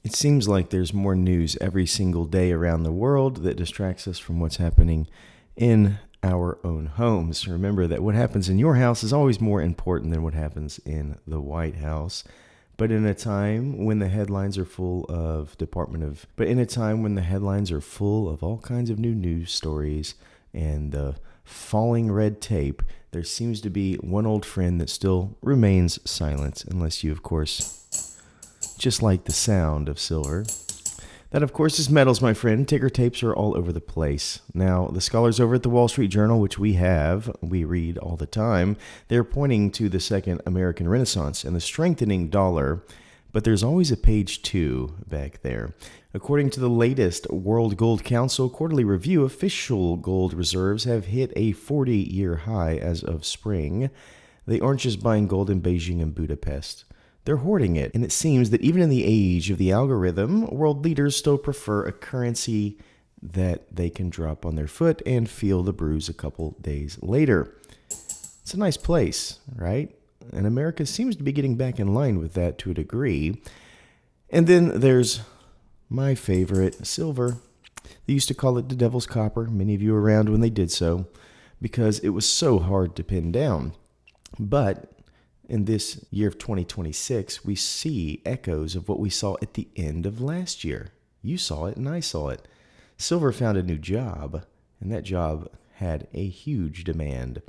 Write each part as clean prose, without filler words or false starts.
It seems like there's more news every single day around the world that distracts us from what's happening in our own homes. Remember that what happens in your house is always more important than what happens in the White House. But in a time when the headlines are full of all kinds of new news stories and falling red tape, there seems to be one old friend that still remains silent, unless you, of course, just like the sound of silver. That, of course, is metals, my friend. Ticker tapes are all over the place. Now, the scholars over at the Wall Street Journal, which we read all the time, they're pointing to the Second American Renaissance and the strengthening dollar, but there's always a page 2 back there. According to the latest World Gold Council quarterly review, official gold reserves have hit a 40-year high as of spring. They aren't just buying gold in Beijing and Budapest. They're hoarding it, and it seems that even in the age of the algorithm, world leaders still prefer a currency that they can drop on their foot and feel the bruise a couple days later. It's a nice place, right? And America seems to be getting back in line with that to a degree. And then there's my favorite, silver. They used to call it the devil's copper. Many of you were around when they did so, because it was so hard to pin down. But in this year of 2026, we see echoes of what we saw at the end of last year. You saw it and I saw it. Silver found a new job, and that job had a huge demand.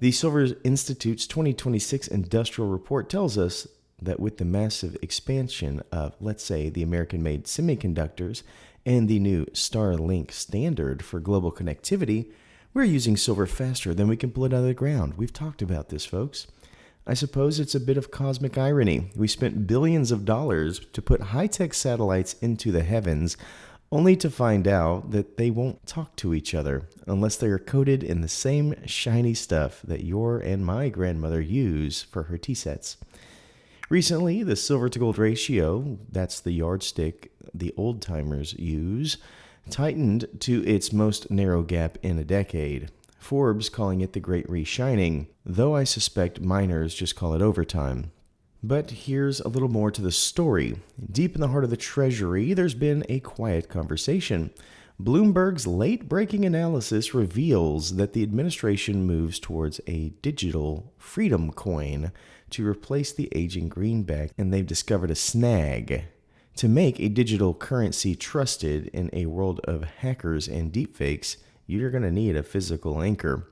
The Silver Institute's 2026 industrial report tells us that with the massive expansion of, let's say, the American-made semiconductors and the new Starlink standard for global connectivity, we're using silver faster than we can pull it out of the ground. We've talked about this, folks. I suppose it's a bit of cosmic irony. We spent billions of dollars to put high-tech satellites into the heavens, only to find out that they won't talk to each other unless they are coated in the same shiny stuff that your and my grandmother use for her tea sets. Recently, the silver-to-gold ratio, that's the yardstick the old-timers use, tightened to its most narrow gap in a decade. Forbes calling it the Great Reshining, though I suspect miners just call it overtime. But here's a little more to the story. Deep in the heart of the Treasury, there's been a quiet conversation. Bloomberg's late-breaking analysis reveals that the administration moves towards a digital freedom coin to replace the aging greenback, and they've discovered a snag. To make a digital currency trusted in a world of hackers and deepfakes, you're going to need a physical anchor.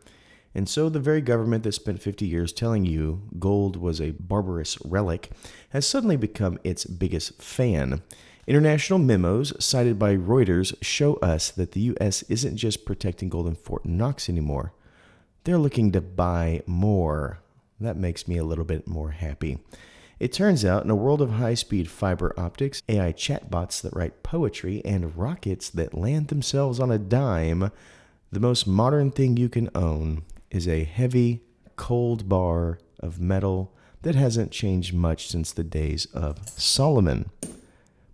And so the very government that spent 50 years telling you gold was a barbarous relic has suddenly become its biggest fan. International memos cited by Reuters show us that the U.S. isn't just protecting gold in Fort Knox anymore. They're looking to buy more. That makes me a little bit more happy. It turns out, in a world of high-speed fiber optics, AI chatbots that write poetry, and rockets that land themselves on a dime, the most modern thing you can own is a heavy, cold bar of metal that hasn't changed much since the days of Solomon.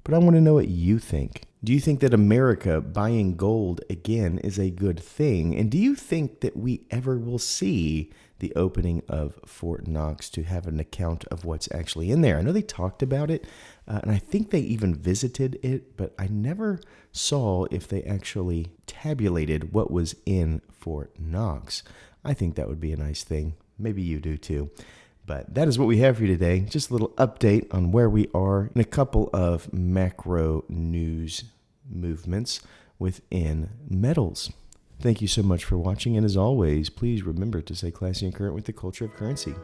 But I want to know what you think. Do you think that America buying gold again is a good thing? And do you think that we ever will see the opening of Fort Knox to have an account of what's actually in there? I know they talked about it, and I think they even visited it, but I never saw if they actually tabulated what was in Fort Knox. I think that would be a nice thing. Maybe you do too. But that is what we have for you today. Just a little update on where we are in a couple of macro news movements within metals. Thank you so much for watching, and as always, please remember to stay classy and current with the culture of currency.